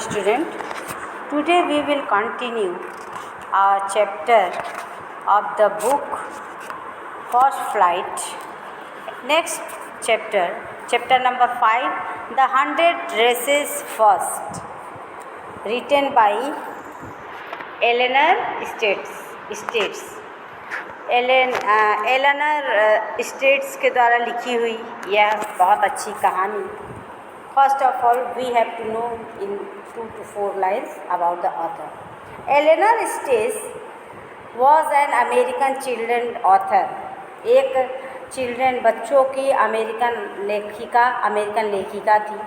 student. Today we will continue our chapter of the book First Flight. Next chapter, chapter number 5, The 100 Races First, written by Eleanor States. Eleanor States के द्वारा लिखी हुई यह बहुत अच्छी कहानी. First of all we have to know in 2 to 4 lines about the author. Eleanor States was an American children author. एक children बच्चों की अमेरिकन लेखिका थी.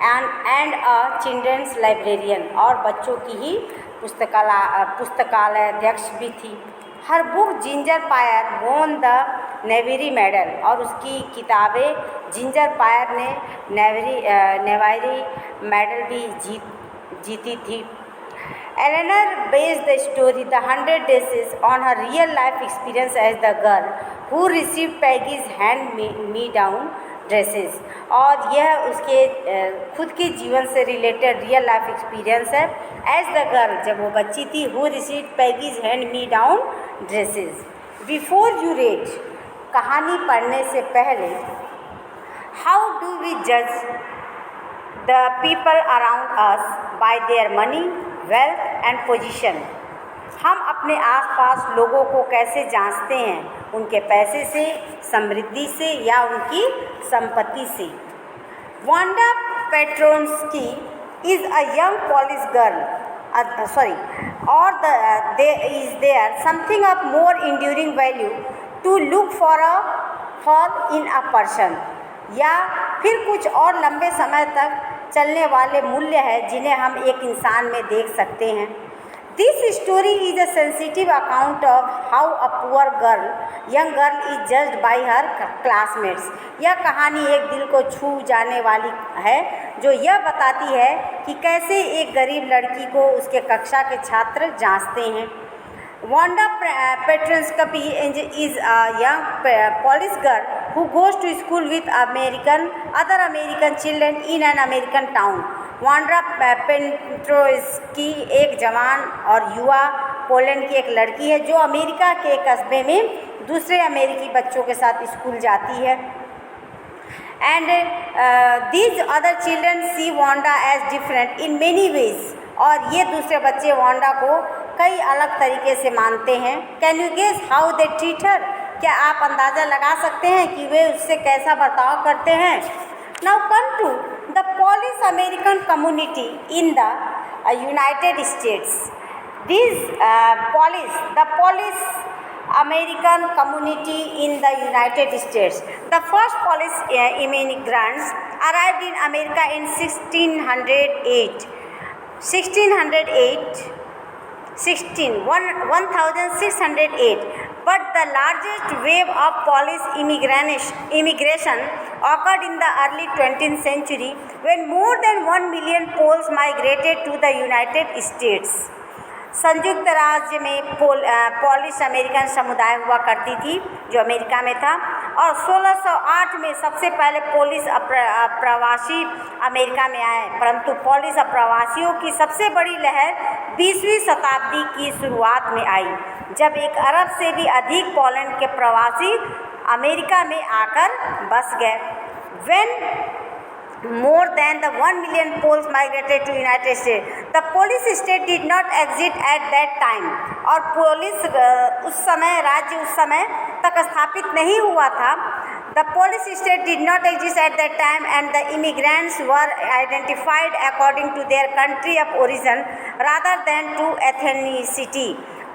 एंड अ चिल्ड्रंस लाइब्रेरियन, और बच्चों की ही पुस्तकालय अध्यक्ष भी थी. Her book Ginger Pye won the Newbery medal, और उसकी किताबें जिंजर पायर ने नेवारी मेडल भी जीती थी. Eleanor based the story the 100 Races on her real life experience as the girl who receive Peggy's hand me down dresses, और यह उसके खुद के जीवन से रिलेटेड रियल लाइफ एक्सपीरियंस है. एज द गर्ल, जब वो बच्ची थी, who receive Peggy's hand me down dresses. Before you read, कहानी पढ़ने से पहले, हाउ डू वी जज the people around us by their money, wealth and position. हम अपने आसपास लोगों को कैसे जांचते हैं? उनके पैसे से, समृद्धि से, या उनकी संपत्ति से. Wanda Petronski is a young Polish girl, or is there something of more enduring value to look for in a person, या फिर कुछ और लंबे समय तक चलने वाले मूल्य हैं जिन्हें हम एक इंसान में देख सकते हैं. This story is a sensitive account of how a poor young girl is judged by her classmates. यह कहानी एक दिल को छू जाने वाली है, जो यह बताती है कि कैसे एक गरीब लड़की को उसके कक्षा के छात्र जांचते हैं. Wanda Petronsky is a young Polish girl who goes to school with other American children in an American town. Wanda Petronski एक जवान और युवा पोलैंड की एक लड़की है जो अमेरिका के कस्बे में दूसरे अमेरिकी बच्चों के साथ स्कूल जाती है. And these other children see Wanda as different in many ways, और ये दूसरे बच्चे वांडा को कई अलग तरीके से मानते हैं. Can you guess how they treat her? क्या आप अंदाज़ा लगा सकते हैं कि वे उससे कैसा बर्ताव करते हैं? Now come to the Polish American community in the United States. The Polish American community in the United States. The first Polish immigrants arrived in America in 1608. But the largest wave of Polish immigration occurred in the early 20th century when more than 1 million Poles migrated to the United States. संयुक्त राज्य में polish American समुदाय हुआ करती थी जो America में था, और 1608 में सबसे पहले पोलिश अप्रवासी अमेरिका में आए. परंतु पोलिश अप्रवासियों की सबसे बड़ी लहर 20वीं शताब्दी की शुरुआत में आई, जब 1 अरब से भी अधिक पोलैंड के प्रवासी अमेरिका में आकर बस गए. When more than the 1 million Poles migrated to United States, the Polish state did not exist at that time. और पोलिश राज्य उस समय तक स्थापित नहीं हुआ था. The Polish state did not exist at that time, and the immigrants were identified according to their country of origin rather than to ethnicity.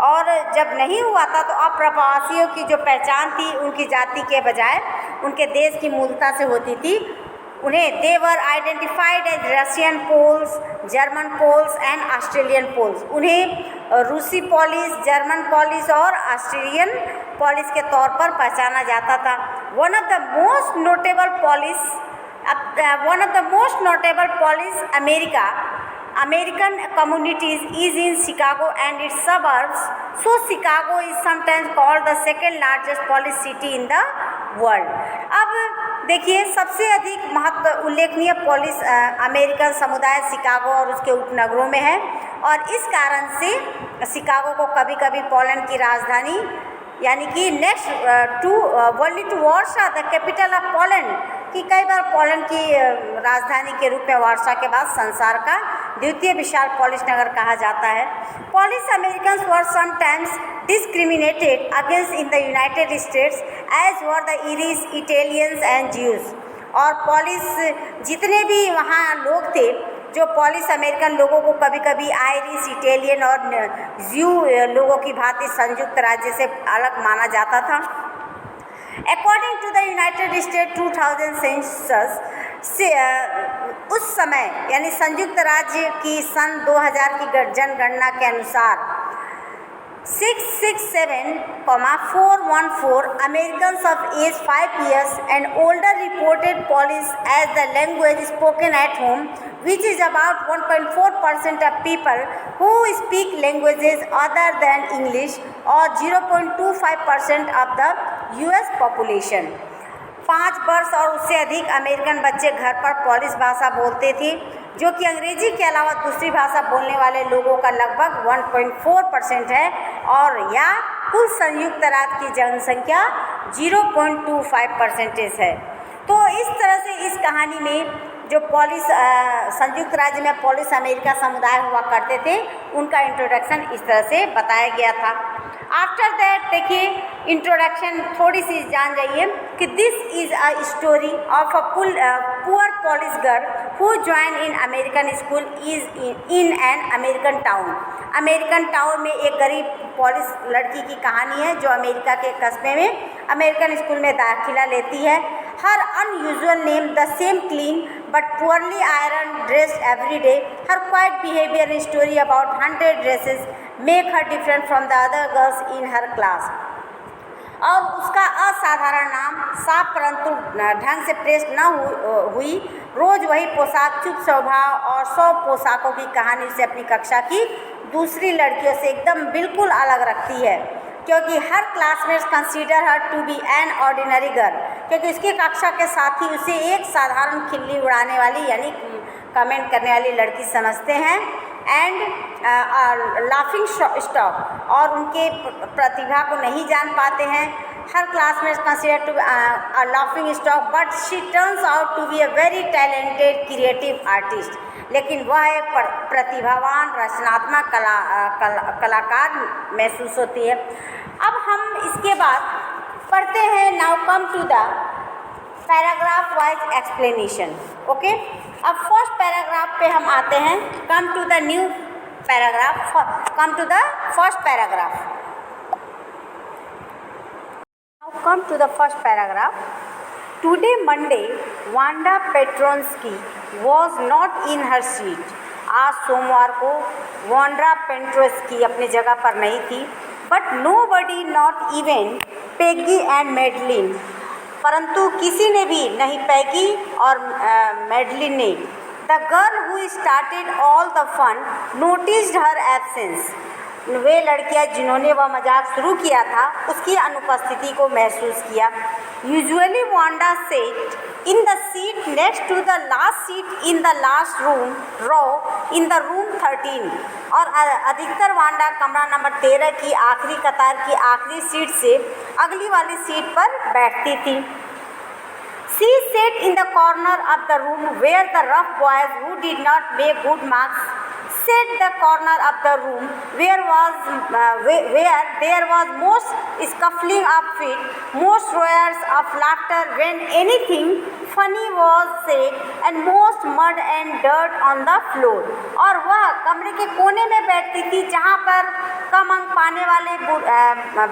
और जब नहीं हुआ था तो अप्रवासियों की जो पहचान थी उनकी जाति के बजाय उनके देश की मूलता से होती थी. उन्हें they were identified as Russian Poles, German Poles and Australian Poles. उन्हें रूसी पॉलिश, जर्मन पॉलिश और ऑस्ट्रेलियन पॉलिश के तौर पर पहचाना जाता था. One of the most notable Polish American communities is in Chicago and its suburbs. So Chicago is sometimes called the second largest Polish city in the world. अब देखिए, सबसे अधिक महत्व उल्लेखनीय पुलिस अमेरिकन समुदाय शिकागो और उसके उपनगरों में है, और इस कारण से शिकागो को कभी कभी पोलैंड की राजधानी यानी कि next to world two Warsaw the capital of Poland, कि कई बार पोलैंड की राजधानी के रूप में वार्सा के बाद संसार का द्वितीय विशाल पोलिश नगर कहा जाता है। Polish Americans were sometimes discriminated against in the United States as were the Irish, Italians and Jews. और पोलिश जितने भी वहाँ लोग थे, जो पोलिश अमेरिकन लोगों को कभी कभी आयरिश, इटालियन और ज्यू लोगों की भांति संयुक्त राज्य से अलग माना जाता था। According to the United State 2000 census से उस समय यानी संयुक्त राज्य की सन 2000 की जनगणना के अनुसार 667,414 Americans of age 5 years and older reported Polish as the language spoken at home, which is about 1.4% of people who speak languages other than English or 0.25% of the US population। 5 वर्ष और उससे अधिक अमेरिकन बच्चे घर पर Polish भाषा बोलते थे, जो कि अंग्रेजी के अलावा दूसरी भाषा बोलने वाले लोगों का लगभग 1.4% है, और या कुल संयुक्त राज्य की जनसंख्या 0.25% है। तो इस तरह से इस कहानी में जो पोलिश संयुक्त राज्य में पोलिश अमेरिका समुदाय हुआ करते थे, उनका इंट्रोडक्शन इस तरह से बताया गया था। आफ्टर दैट देखिए, इंट्रोडक्शन थोड़ी सी जान जाइए कि this is a story of a poor Polish girl who join in American school is in an American town. American town में एक गरीब पोलिश लड़की की कहानी है जो अमेरिका के कस्बे में अमेरिकन स्कूल में दाखिला लेती है। Her unusual name, the same clean but poorly ironed dress every day, her quiet behavior and story about 100 dresses make her different from the other girls in her class। और उसका असाधारण नाम, साफ परंतु ढंग से प्रेस न हुई रोज़ वही पोशाक, चुप स्वभाव और 100 पोशाकों की कहानी से अपनी कक्षा की दूसरी लड़कियों से एकदम बिल्कुल अलग रखती है, क्योंकि her classmates consider her to be an ordinary girl, क्योंकि उसकी कक्षा के साथी उसे एक साधारण खिल्ली उड़ाने वाली यानी कमेंट करने वाली लड़की समझते हैं, एंड लाफिंग स्टॉक, और उनके प्रतिभा को नहीं जान पाते हैं। Her classmates consider to a laughing stock but she turns out to be a very talented creative artist, लेकिन वह एक प्रतिभावान रचनात्मक कलाकार महसूस होती है। अब हम इसके बाद पढ़ते हैं, now come to the paragraph wise explanation. Okay, अब फर्स्ट पैराग्राफ पे हम आते हैं। Come to the new paragraph, come to the first paragraph. Now come to the first paragraph. Today Monday Wanda Petronski was not in her seat. आज सोमवार को Wanda Petronski अपनी जगह पर नहीं थी। But nobody, not even Peggy and Madeline, परंतु किसी ने भी, नहीं पैगी और मेडलिन ने, the girl who started all the fun noticed her absence, वे लड़कियां जिन्होंने वह मजाक शुरू किया था उसकी अनुपस्थिति को महसूस किया। Usually Wanda sat in the seat next to the last seat in the last room row in the room 13, और अधिकतर वांडा कमरा नंबर 13 की आखिरी कतार की आखिरी सीट से अगली वाली सीट पर बैठती थी। She sat in the corner of the room where the rough boys who did not make good marks sat, the corner of the room where there was most scuffling of feet, most roars of laughter when anything funny was said, and most mud and dirt on the floor। और वह कमरे के कोने में बैठती थी जहाँ पर कम अंक पाने वाले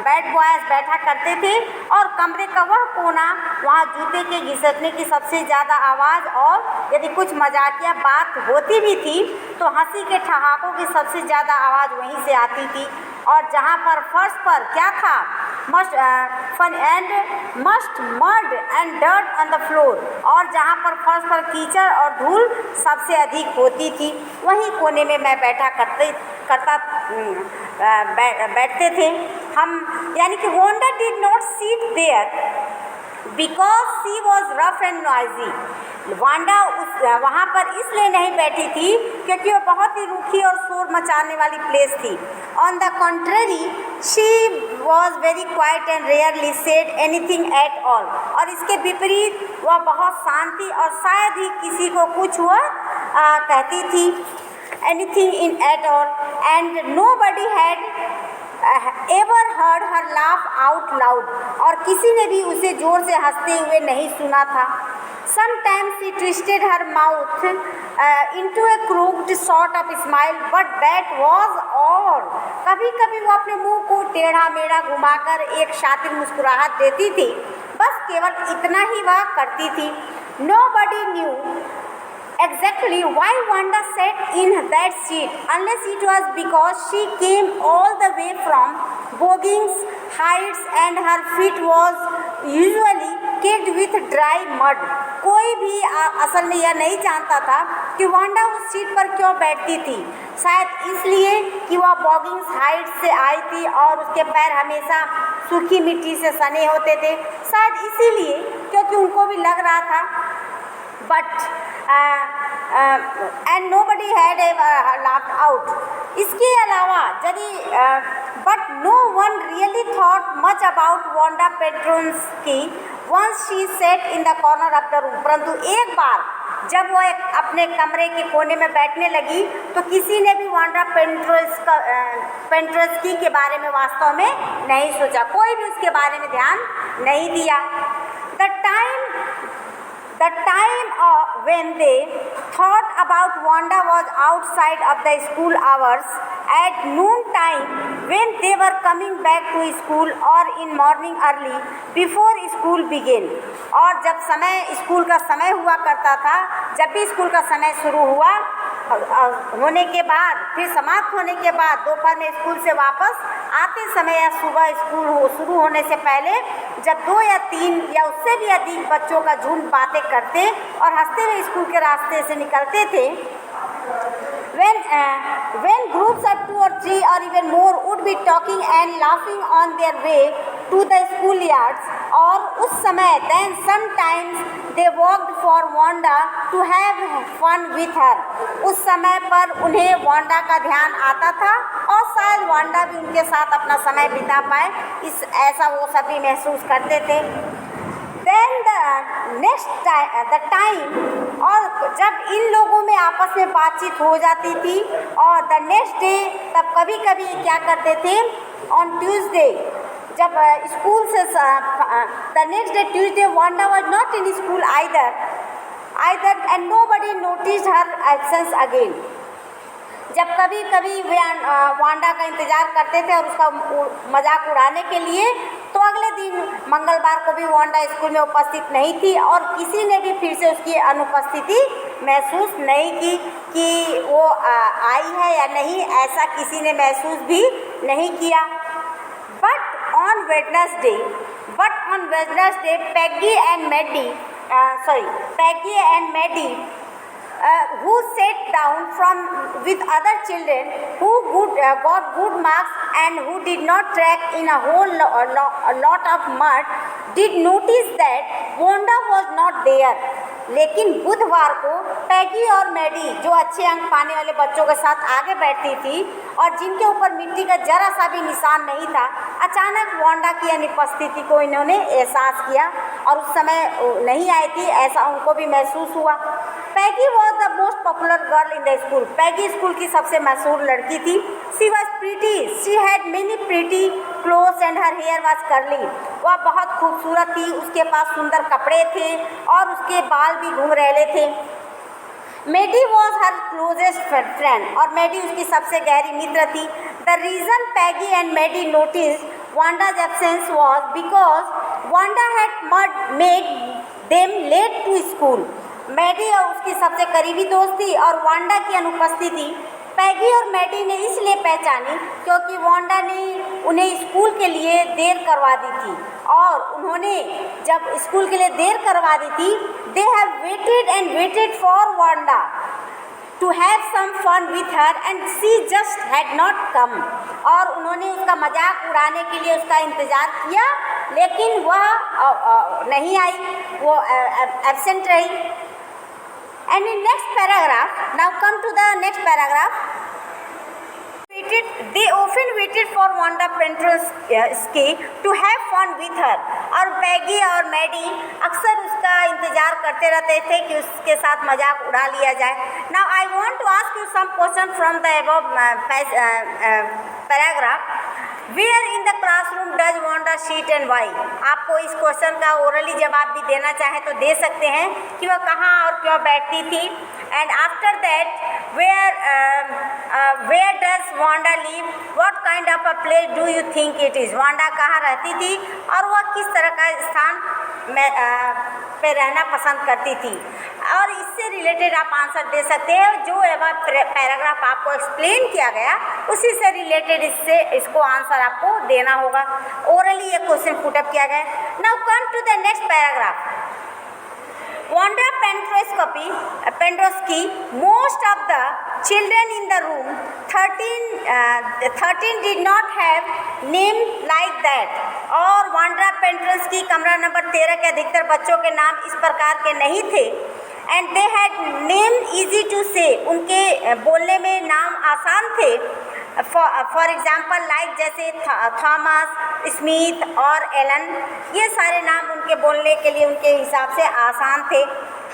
बैड बॉयज बैठा करते थे, और कमरे का वह कोना वहाँ जूते के घिसटने की सबसे ज़्यादा आवाज़, और यदि कुछ मजाकिया बात होती भी थी तो हंसी के ठहाकों की सबसे ज़्यादा आवाज़ वहीं से आती थी। और जहाँ पर फर्श पर क्या था, must mud and dirt on the floor, और जहाँ पर फर्श पर कीचड़ और धूल सबसे अधिक होती थी, वहीं कोने में मैं बैठते थे हम। यानी कि Wanda did not sit there because she was rough and noisy. Wanda वहाँ पर इसलिए नहीं बैठी थी क्योंकि वो बहुत ही रूखी और शोर मचाने वाली प्लेस थी। On the contrary she was very quiet and rarely said anything at all. और इसके विपरीत वह बहुत शांति और शायद ही किसी को कुछ वह कहती थी, anything in at all, and nobody had ever heard her laugh out loud. और किसी ने भी उसे जोर से हंसते हुए नहीं सुना था। Sometimes she twisted her mouth into a crooked sort of smile, but that was all. कभी कभी वो अपने मुंह को टेढ़ा मेढ़ा घुमाकर एक शातिर मुस्कुराहट देती थी, बस केवल इतना ही वह करती थी। Nobody knew exactly why Wanda sat in that seat, unless it was because she came all the way from Boggins Heights and her feet was usually caked with dry mud. कोई भी असल में यह नहीं जानता था कि वांडा उस सीट पर क्यों बैठती थी। शायद इसलिए कि वह बॉगिंग्स हाइट्स से आई थी और उसके पैर हमेशा सूखी मिट्टी से सने होते थे। शायद इसीलिए क्योंकि उनको भी लग रहा था, but and nobody had ever laughed out. इसके अलावा यदि but no one really thought much about Wanda Petronski once she sat in the corner of the room. परंतु एक बार जब वो अपने कमरे के कोने में बैठने लगी तो किसी ने भी वांडा पेट्रोन्स्की के बारे में वास्तव में नहीं सोचा, कोई भी उसके बारे में ध्यान नहीं दिया। The time when they thought about Wanda was outside of the school hours at noon time, when they were coming back to school or in morning early before school began। और जब स्कूल का समय हुआ करता था, जब भी school का समय शुरू हुआ होने के बाद, फिर समाप्त होने के बाद दोपहर में स्कूल से वापस आते समय या सुबह स्कूल शुरू होने से पहले, जब 2 या 3 या उससे भी अधिक बच्चों का झुंड बातें करते और हंसते हुए स्कूल के रास्ते से निकलते थे। When groups of 2 or 3 or even more would be talking and laughing on their way to the schoolyards, और उस समय then sometimes they walked for Wanda to have fun with her। उस समय पर उन्हें वांडा का ध्यान आता था और शायद वांडा भी उनके साथ अपना समय बिता पाए, ऐसा वो सभी महसूस करते थे। Then the time और जब इन लोगों में आपस में बातचीत हो जाती थी और the next day, तब कभी कभी क्या करते थे, on Tuesday जब स्कूल से the next day Tuesday Wanda was not in school either and nobody noticed her absence again। जब कभी कभी वे वांडा का इंतज़ार करते थे और उसका मजाक उड़ाने के लिए, तो अगले दिन मंगलवार को भी वांडा स्कूल में उपस्थित नहीं थी और किसी ने भी फिर से उसकी अनुपस्थिति महसूस नहीं की कि वो आई है या नहीं, ऐसा किसी ने महसूस भी नहीं किया। But on Wednesday Peggy and Maddie who sat down with other children who got good marks and who did not track in a whole lot of mud, did notice that Wanda was not there। लेकिन बुधवार को पैगी और Maddie, जो अच्छे अंक पाने वाले बच्चों के साथ आगे बैठती थी और जिनके ऊपर मिट्टी का जरा सा भी निशान नहीं था, अचानक वांडा की अनुपस्थिति को इन्होंने एहसास किया और उस समय नहीं आई थी, ऐसा उनको भी महसूस हुआ। Peggy was the most popular girl in the school. Peggy school की सबसे मशहूर लड़की थी। She was pretty, she had many pretty clothes and her hair was curly. वह बहुत खूबसूरत थी, उसके पास सुंदर कपड़े थे और उसके बाल भी घुंघरैले थे। Maddie was her closest friend और मेडी उसकी सबसे गहरी मित्र थी। The reason Peggy and Maddie notice Wanda's absence was because Wanda had made them late to school. Maddie और उसकी सबसे करीबी दोस्त थी और वांडा की अनुपस्थिति पैगी और मेडी ने इसलिए पहचानी क्योंकि वांडा ने उन्हें स्कूल के लिए देर करवा दी थी और उन्होंने जब स्कूल के लिए देर करवा दी थी, they have waited and waited for Wanda to have some fun with her and she just had not come. और उन्होंने उसका मजाक उड़ाने के लिए उसका इंतज़ार किया लेकिन वह नहीं आई, वो एब्सेंट रही। And in next paragraph, now come to the next paragraph. They often waited for Wanda Pentrosky to have fun with her। और पैगी और मैडी अक्सर उसका इंतज़ार करते रहते थे कि उसके साथ मजाक उड़ा लिया जाए। Now I want to ask you some question from the above paragraph। Where in the classroom does Wanda sit and why? आपको इस क्वेश्चन का ओरली जवाब भी देना चाहे तो दे सकते हैं कि वह कहाँ और क्यों बैठती थी। And after that where does Wanda live? What kind of a place do you think it is? Wanda कहाँ रहती थी और वह किस तरह का स्थान में पे रहना पसंद करती थी। और इससे रिलेटेड आप आंसर दे सकते हैं। जो एवं पैराग्राफ आपको एक्सप्लेन किया गया उसी से रिलेटेड इसको आंसर आपको देना होगा। ओरली ये क्वेश्चन पुटअप किया गया। Now come to the next paragraph. Wanda Pentrosky, most of the children in the room, 13 did not have name like that। और वांडा पेंट्रोस्की कमरा नंबर 13 के अधिकतर बच्चों के नाम इस प्रकार के नहीं थे। And they had name easy to say, उनके बोलने में नाम आसान थे। फॉर एग्जाम्पल लाइक जैसे थॉमस, स्मिथ और एलन, ये सारे नाम उनके बोलने के लिए उनके हिसाब से आसान थे।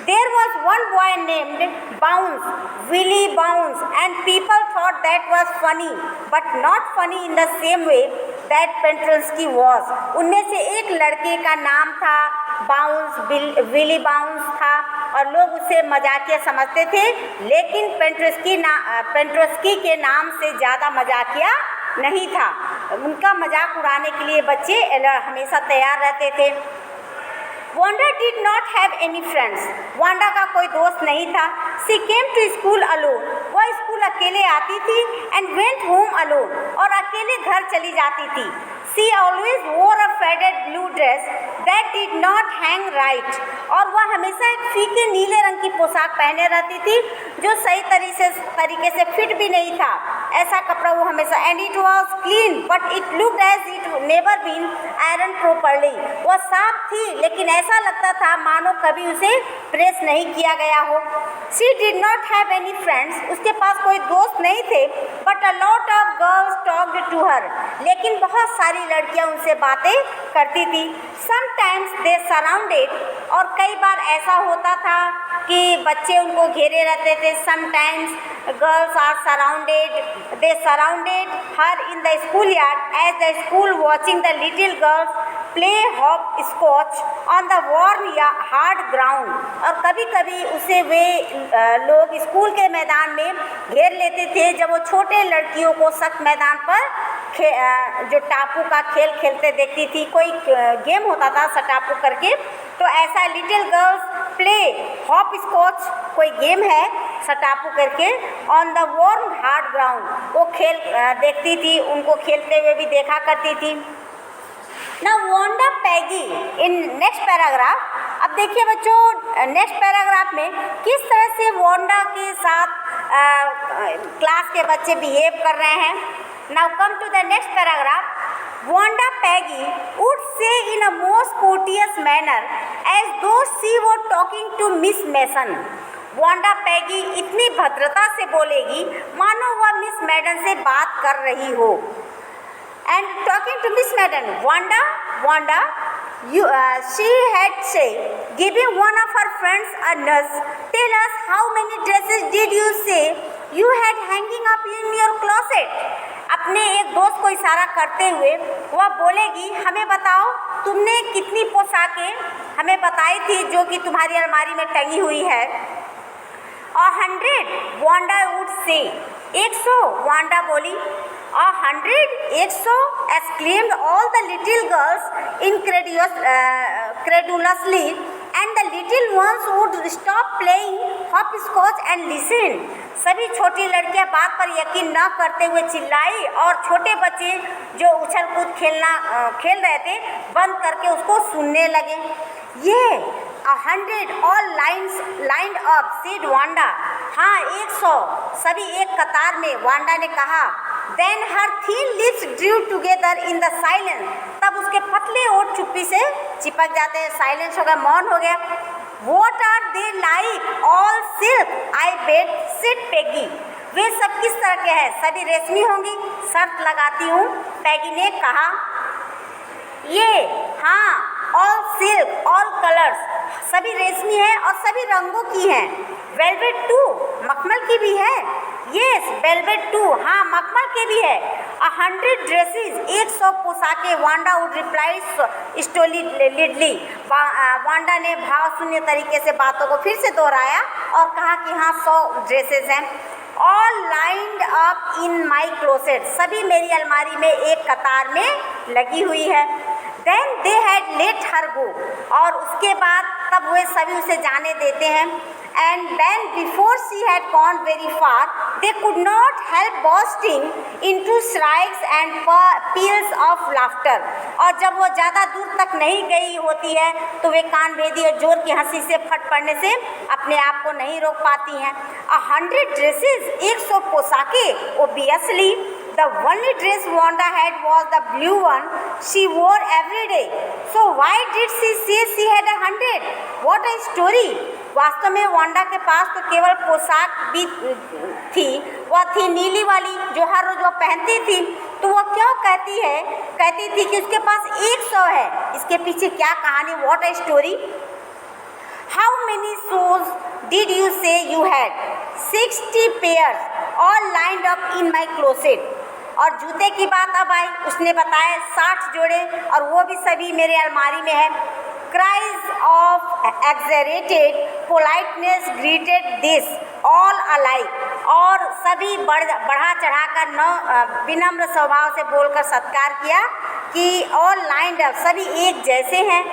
There was one boy named Bounce, Willie Bounce, and people thought that was funny, but not funny in the same way that Pentrosky was। उनमें से एक लड़के का नाम था बाउंस, विली बाउंस था और लोग उसे मजाकिया समझते थे, लेकिन पेंट्रोस्की के नाम से ज़्यादा मजाकिया नहीं था। उनका मजाक उड़ाने के लिए बच्चे हमेशा तैयार रहते थे। Wanda did not have any friends। Wanda का कोई दोस्त नहीं था। She came to school alone। वह स्कूल अकेले आती थी। And went home alone। और अकेले घर चली जाती थी। She always wore a faded blue dress that did not hang right। और वह हमेशा एक फीके नीले रंग की पोशाक पहने रहती थी जो सही तरीके से फिट भी नहीं था। ऐसा कपड़ा वो हमेशा and it was clean but it looked as it never been ironed properly। वह साफ थी लेकिन ऐसा लगता था मानो कभी उसे प्रेस नहीं किया गया हो। She did not have any friends। उसके पास कोई दोस्त नहीं थे। But a lot of girls talked to her। लेकिन बहुत सारी लड़कियां उनसे बातें करती थी। Sometimes they surrounded। और कई बार ऐसा होता था कि बच्चे उनको घेरे रहते थे। Sometimes girls are surrounded। They surrounded her in the schoolyard as the school watching the little girls play hopscotch on the warm hard ground। और कभी कभी उसे वे लोग स्कूल के मैदान में घेर लेते थे जब वो छोटे लड़कियों को सख्त मैदान पर जो टापू का खेल खेलते देखती थी। कोई गेम होता था सटापू करके, तो ऐसा लिटिल गर्ल्स प्ले हॉपस्कॉच कोई गेम है सटापू करके on the warm hard ground. वो खेल देखती थी, उनको खेलते हुए भी देखा करती थी। ना वांडा पैगी इन नेक्स्ट पैराग्राफ। अब देखिए बच्चों नेक्स्ट पैराग्राफ में किस तरह से वांडा के साथ क्लास के बच्चे बिहेव कर रहे हैं। Now come to the next paragraph. Wanda Peggy would say in a most courteous manner as though she were talking to Miss Mason। Wanda Peggy इतनी भद्रता से बोलेगी मानो वह मिस मैडन से बात कर रही हो। And talking to Miss Madden, Wanda, she had said, giving one of her friends a nudge, tell us how many dresses did you say you had hanging up in your closet। अपने एक दोस्त को इशारा करते हुए वह बोलेगी, हमें बताओ तुमने कितनी पोशाकें हमें बताई थी जो कि तुम्हारी अलमारी में टंगी हुई है। 100 वांडा वुड से, 100 वांडा बोली। 100 100 exclaimed all the little girls incredulously, and the little ones would stop playing hopscotch and listen। सभी छोटी लड़कियां बात पर यकीन न करते हुए चिल्लाई और छोटे बच्चे जो उछल कूद खेल रहे थे बंद करके उसको सुनने लगे। ये 100 all lined up said Wanda. हाँ 100 सभी एक कतार में, वांडा ने कहा। Then her thin lips drew together in the silence, तब उसके पतले ओठ चुप्पी से चिपक जाते हैं, साइलेंस हो गया, मौन हो गया। What are they like all silk I bet said Peggy, वे सब किस तरह के हैं, सभी रेशमी होंगी, शर्त लगाती हूँ, पैगी ने कहा। ये हाँ, ऑल सिल्क ऑल कलर्स, सभी रेशमी है और सभी रंगों की हैं। वेलवेट टू, मखमल की भी है। येस वेलवेट टू, हाँ मखमल के भी है। 100 ड्रेसेस, 100 पोशाकें। वांडा वुड रिप्लाई स्टोलिडली, वांडा ने भाव शून्य तरीके से बातों को फिर से दोहराया और कहा कि हाँ 100 ड्रेसेस हैं। All lined up in my closet, सभी मेरी अलमारी में एक कतार में लगी हुई है। Then they had let her go, और उसके बाद तब वे सभी उसे जाने देते हैं। And then before she had gone very far they could not help bursting into shrieks and peals of laughter, और जब वो ज़्यादा दूर तक नहीं गई होती है तो वे कानभेदी और जोर की हंसी से फट पड़ने से अपने आप को नहीं रोक पाती हैं। 100 ड्रेसेस, 100 पोशाकें, obviously the only dress Wanda had was the blue one she wore every day. So why did she say she had 100? What a story! वास्तव में वांडा के पास तो केवल पोशाक भी थी, वह थी नीली वाली जो हर रोज वो पहनती थी, तो वो क्यों कहती थी कि उसके पास 100 है। इसके पीछे क्या कहानी, what a story. How many shoes did you say you had? 60 pairs, all lined up in my closet. और जूते की बात अब आई, उसने बताया 60 जोड़े और वो भी सभी मेरे अलमारी में है। Cries of exaggerated politeness greeted this all alike, और सभी बढ़ा चढ़ाकर विनम्र स्वभाव से बोलकर सत्कार किया कि all lined up, सभी एक जैसे हैं।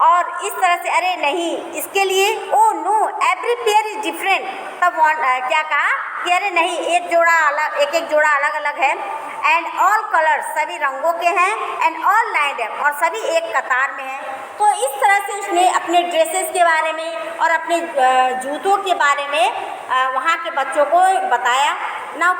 और इस तरह से अरे नहीं, इसके लिए oh know every pair is different, तब क्या कहा कि अरे नहीं, एक जोड़ा अलग, एक जोड़ा अलग अलग है। एंड ऑल कलर्स, सभी रंगों के हैं। एंड ऑल लाइंड अप, और सभी एक कतार में हैं। तो इस तरह से उसने अपने ड्रेसेस के बारे में और अपने जूतों के बारे में वहाँ के बच्चों को बताया। नाउ